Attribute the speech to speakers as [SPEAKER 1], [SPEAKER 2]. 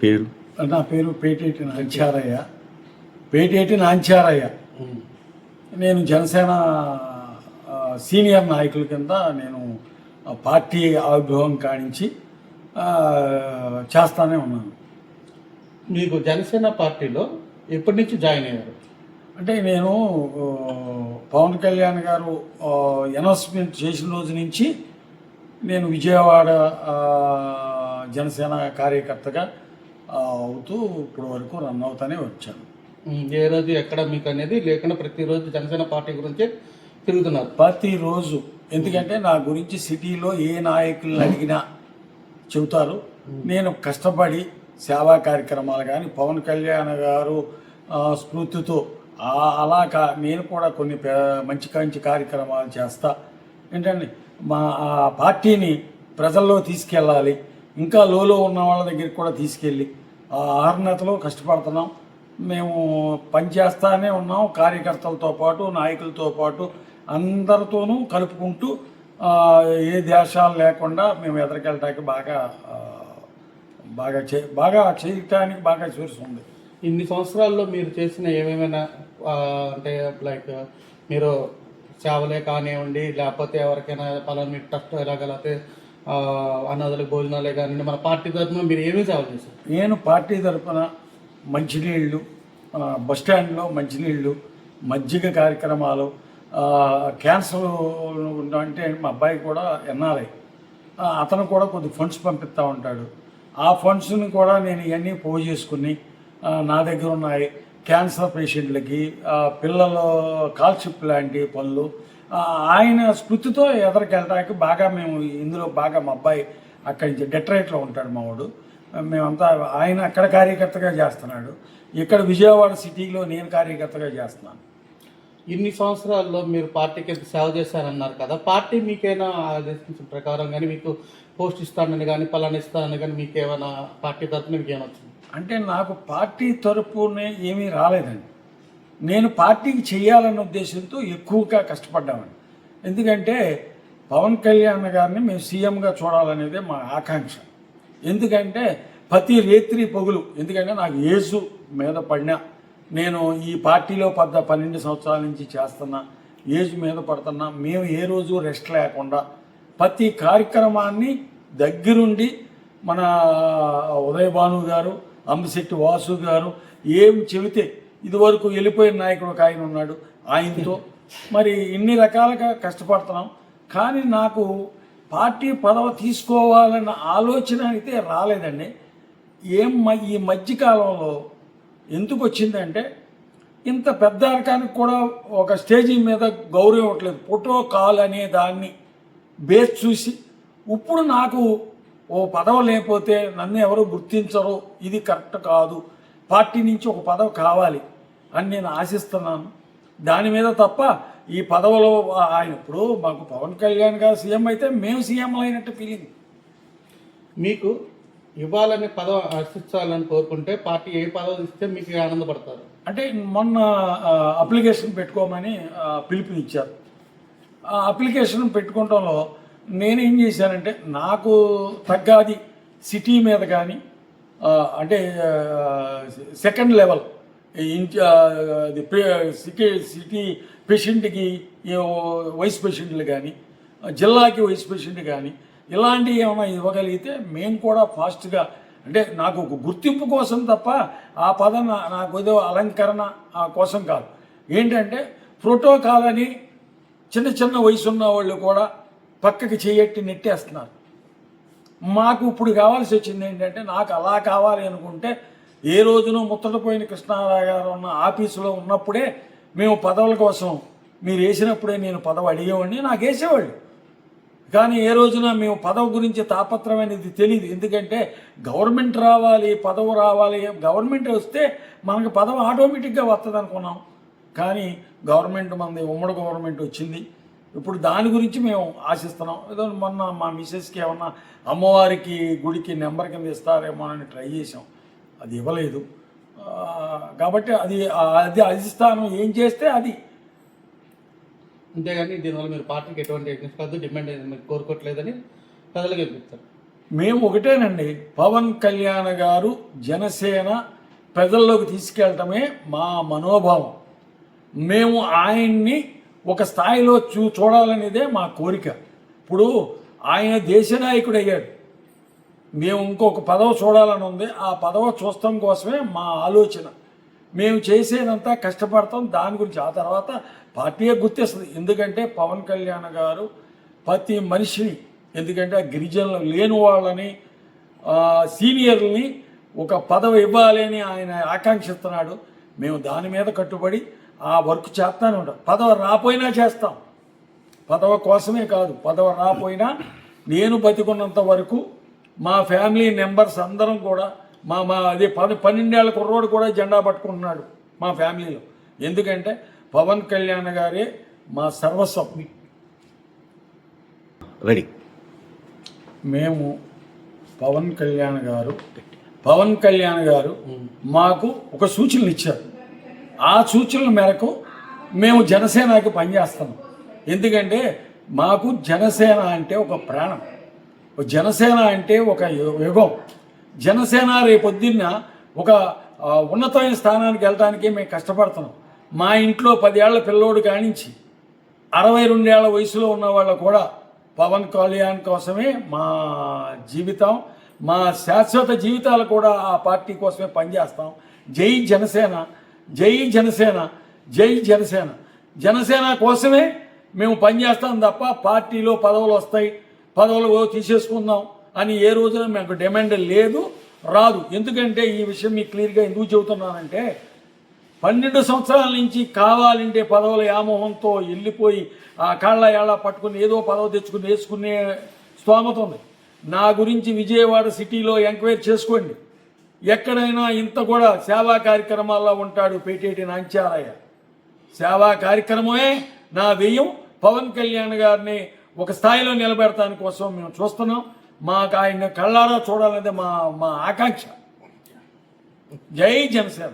[SPEAKER 1] పేరు?
[SPEAKER 2] నా పేరు పేటేటి నాంచారయ్య. నేను జనసేన సీనియర్ నాయకుల కింద నేను పార్టీ ఆవిర్భావం కానించి చేస్తానే ఉన్నాను.
[SPEAKER 3] మీకు జనసేన పార్టీలో ఎప్పటి నుంచి జాయిన్ అయ్యారు?
[SPEAKER 2] అంటే నేను పవన్ కళ్యాణ్ గారు అనౌన్స్మెంట్ చేసిన రోజు నుంచి నేను విజయవాడ జనసేన కార్యకర్తగా అవుతూ ఇప్పుడు వరకు రన్ అవుతానే వచ్చాను.
[SPEAKER 3] ఏ రోజు ఎక్కడ మీకు అనేది లేకుండా ప్రతిరోజు జనసేన పార్టీ గురించి తిరుగుతున్నారు?
[SPEAKER 2] ప్రతిరోజు. ఎందుకంటే నా గురించి సిటీలో ఏ నాయకులను అడిగినా చెబుతారు. నేను కష్టపడి సేవా కార్యక్రమాలు కానీ పవన్ కళ్యాణ్ గారు స్ఫూర్తితో నేను కూడా కొన్ని మంచి మంచి కార్యక్రమాలు చేస్తా. ఏంటంటే మా పార్టీని ప్రజల్లో తీసుకెళ్ళాలి, ఇంకా లోలో ఉన్న వాళ్ళ దగ్గరికి కూడా తీసుకెళ్ళి ఆ ఆర్నతలో కష్టపడుతున్నాం. మేము పనిచేస్తానే ఉన్నాం. కార్యకర్తలతో పాటు నాయకులతో పాటు అందరితోనూ కలుపుకుంటూ ఏ దేశాలు లేకుండా మేము ఎదురుకెళ్ళటానికి బాగా చేయటానికి బాగా చూస్తుంది.
[SPEAKER 3] ఇన్ని సంవత్సరాల్లో మీరు చేసిన ఏమేమైనా అంటే లైక్ మీరు సేవలే కానివ్వండి, లేకపోతే ఎవరికైనా పలానా ట్రస్ట్ ఎలాగైతే అనాథలకు భోజనాలే కానివ్వండి, మన పార్టీ తరఫున మీరు ఏమేమి సేవలు చేశారు?
[SPEAKER 2] నేను పార్టీ తరఫున మంచినీళ్ళు, బస్టాండ్లో మంచినీళ్ళు, మజ్జిగ కార్యక్రమాలు, క్యాన్సర్ అంటే మా అబ్బాయి కూడా ఎన్ఆర్ఐ, అతను కూడా కొద్ది ఫండ్స్ పంపిస్తూ ఉంటాడు. ఆ ఫండ్స్ని కూడా నేను ఇవన్నీ పోగు చేసుకుని నా దగ్గర ఉన్నాయి. క్యాన్సర్ పేషెంట్లకి, పిల్లల కాల్షిప్ లాంటి పనులు ఆయన స్ఫూర్తితో ఎదరికెళ్ళడానికి మేము ఇందులో మా అబ్బాయి అక్కడి నుంచి డెట్రాయిట్లో ఉంటాడు మా వాడు. మేమంతా ఆయన అక్కడ కార్యకర్తగా చేస్తున్నాడు, ఇక్కడ విజయవాడ సిటీలో నేను కార్యకర్తగా చేస్తున్నాను.
[SPEAKER 3] ఇన్ని సంవత్సరాల్లో మీరు పార్టీకి ఎంత సేవ చేశారన్నారు కదా, పార్టీ మీకైనా ఆదేశించిన ప్రకారం కానీ మీకు పోస్ట్ ఇస్తానని కానీ పలానా ఇస్తానని కానీ మీకు ఏమైనా పార్టీ తరఫున మీకు ఏమైనా వచ్చింది?
[SPEAKER 2] అంటే నాకు పార్టీ తరపునే ఏమీ రాలేదండి. నేను పార్టీకి చేయాలన్న ఉద్దేశంతో ఎక్కువగా కష్టపడ్డామండి. ఎందుకంటే పవన్ కళ్యాణ్ గారిని మేము సీఎంగా చూడాలనేదే మా ఆకాంక్ష. ఎందుకంటే ప్రతి రేత్రి పగులు, ఎందుకంటే నాకు ఏజు మీద పడినా, నేను ఈ పార్టీలో 12 సంవత్సరాల నుంచి చేస్తున్నా, ఏజ్ మీద పడుతున్నా, మేము ఏ రోజు రెస్ట్ లేకుండా ప్రతి కార్యక్రమాన్ని దగ్గరుండి మన ఉదయ భాను గారు, అంబశెట్టి వాసు గారు ఏం చెబితే, ఇదివరకు వెళ్ళిపోయిన నాయకుడు ఒక ఆయన ఉన్నాడు, ఆయనతో మరి ఇన్ని రకాలుగా కష్టపడుతున్నాం. కానీ నాకు పార్టీ పదవి తీసుకోవాలన్న ఆలోచన అయితే రాలేదండి. ఈ మధ్యకాలంలో ఎందుకు వచ్చిందంటే, ఇంత పెద్ద రకానికి కూడా ఒక స్టేజీ మీద గౌరవం ఇవ్వట్లేదు. ప్రోటోకాల్ అనే దాన్ని బేస్ చూసి ఇప్పుడు నాకు ఓ పదవి లేకపోతే నన్ను ఎవరు గుర్తించరు, ఇది కరెక్ట్ కాదు, పార్టీ నుంచి ఒక పదవి కావాలి అని నేను ఆశిస్తున్నాను. దాని మీద తప్ప ఈ పదవిలో ఆయన ఇప్పుడు మాకు పవన్ కళ్యాణ్ గారు సీఎం అయితే మేము సీఎంలు అయినట్టు ఫీలింగ్.
[SPEAKER 3] మీకు ఇవ్వాలని పదవి ఆశించాలని కోరుకుంటే పార్టీ ఏ పదవి ఇస్తే మీకు ఆనందపడతారు? అంటే
[SPEAKER 2] మొన్న అప్లికేషన్ పెట్టుకోమని పిలుపునిచ్చారు. ఆ అప్లికేషన్ పెట్టుకోవడంలో నేనేం చేశానంటే, నాకు తగ్గది సిటీ మీద కానీ అంటే సెకండ్ లెవెల్ సిటీ పేషెంట్కి వైస్ పేషెంట్లు కానీ, జిల్లాకి వైస్ పేషెంట్ కానీ ఇలాంటివి ఏమైనా ఇవ్వగలిగితే మేము కూడా ఫాస్ట్గా, అంటే నాకు ఒక గుర్తింపు కోసం తప్ప ఆ పదం నాకు ఏదో అలంకరణ కోసం కాదు. ఏంటంటే ప్రోటోకాల్ అని చిన్న వయసు ఉన్న వాళ్ళు కూడా పక్కకి చేయట్టి నెట్టేస్తున్నారు. మాకు ఇప్పుడు కావాల్సి వచ్చింది ఏంటంటే, నాకు అలా కావాలి అనుకుంటే ఏ రోజునో ముత్తటపోయిన కృష్ణారావు గారు ఉన్న ఆఫీసులో ఉన్నప్పుడే మేము పదవుల కోసం మీరు వేసినప్పుడే నేను పదవి అడిగేవాడిని, నాకు వేసేవాళ్ళు. కానీ ఏ రోజున మేము పదవి గురించి తాపత్రం అనేది తెలియదు. ఎందుకంటే గవర్నమెంట్ రావాలి, పదవి రావాలి, గవర్నమెంట్ వస్తే మనకు పదవి ఆటోమేటిక్గా వస్తుంది అనుకున్నాం. కానీ గవర్నమెంట్ మనది ఉమ్మడి గవర్నమెంట్ వచ్చింది. ఇప్పుడు దాని గురించి మేము ఆశిస్తున్నాం. ఏదో మొన్న మా మిసెస్కి ఏమన్నా అమ్మవారికి గుడికి నెంబర్ కింద ఇస్తారేమో అని ట్రై చేసాం, అది ఇవ్వలేదు. కాబట్టి అది అధిష్టానం ఏం చేస్తే అది.
[SPEAKER 3] అంతేగాని దీనివల్ల మీరు పార్టీకి ఎటువంటి కాదు, డిమాండ్ మీరు కోరుకోవట్లేదని ప్రజలకు వినిపిస్తారు.
[SPEAKER 2] మేము ఒకటేనండి, పవన్ కళ్యాణ్ గారు జనసేన ప్రజల్లోకి తీసుకెళ్ళటమే మా మనోభావం. మేము ఆయన్ని ఒక స్థాయిలో చూడాలనేదే మా కోరిక. ఇప్పుడు ఆయన దేశ నాయకుడు అయ్యాడు, మేము ఇంకొక పదవి చూడాలని ఉంది. ఆ పదవి చూస్తాం కోసమే మా ఆలోచన. మేము చేసేదంతా కష్టపడతాం దాని గురించి. ఆ తర్వాత పార్టీయే గుర్తిస్తుంది. ఎందుకంటే పవన్ కళ్యాణ్ గారు ప్రతి మనిషిని, ఎందుకంటే గిరిజనులు లేని వాళ్ళని, సీనియర్లని ఒక పదవి ఇవ్వాలి అని ఆయన ఆకాంక్షిస్తున్నాడు. మేము దాని మీద కట్టుబడి ఆ వర్క్ చేస్తానే ఉంటాం. పదవి రాపోయినా చేస్తాం. పదవి కోసమే కాదు, పదవి రాపోయినా నేను బతికున్నంత వరకు మా ఫ్యామిలీ మెంబర్స్ అందరం కూడా అదే 12 ఏళ్ల కుర్రోడు కూడా జెండా పట్టుకుంటున్నాడు మా ఫ్యామిలీలో. ఎందుకంటే పవన్ కళ్యాణ్ గారే మా సర్వస్వం.
[SPEAKER 1] రెడీ.
[SPEAKER 2] మేము పవన్ కళ్యాణ్ గారు మాకు ఒక సూచనలు ఇచ్చారు. ఆ సూచనల మేరకు మేము జనసేనకి పనిచేస్తున్నాం. ఎందుకంటే మాకు జనసేన అంటే ఒక ప్రాణం, జనసేన అంటే ఒక యుగం. జనసేన రేపొద్దున్న ఒక ఉన్నతమైన స్థానానికి వెళ్ళడానికి మేము కష్టపడుతున్నాం. మా ఇంట్లో 10 ఏళ్ల పిల్లోడు కానించి 62 ఏళ్ల వయసులో ఉన్న వాళ్ళు కూడా పవన్ కళ్యాణ్ కోసమే మా జీవితం, మా శాశ్వత జీవితాలు కూడా ఆ పార్టీ కోసమే పనిచేస్తాం. జై జనసేన, జై జనసేన, జై జనసేన. జనసేన కోసమే మేము పనిచేస్తాం తప్ప పార్టీలో పదవులు వస్తాయి, పదవులు తీసేసుకుందాం అని ఏ రోజున మాకు డిమాండ్ లేదు, రాదు. ఎందుకంటే ఈ విషయం మీకు క్లియర్గా ఎందుకు చెబుతున్నానంటే 12 సంవత్సరాల నుంచి కావాలంటే పదవుల వ్యామోహంతో వెళ్ళిపోయి ఆ కాళ్ళ ఏళ్ళ పట్టుకుని ఏదో పదవి తెచ్చుకుని వేసుకునే స్తోమత ఉంది. నా గురించి విజయవాడ సిటీలో ఎంక్వైరీ చేసుకోండి. ఎక్కడైనా ఇంత కూడా సేవా కార్యక్రమాల్లో ఉంటాడు పేటేటి నాంచారయ్య. సేవా కార్యక్రమమే నా వ్యయం. పవన్ కళ్యాణ్ గారిని ఒక స్థాయిలో నిలబెడటాని కోసం మేము చూస్తున్నాం. మాకు ఆయన కళ్ళారా చూడాలనేది మా ఆకాంక్ష. జై జనసేన.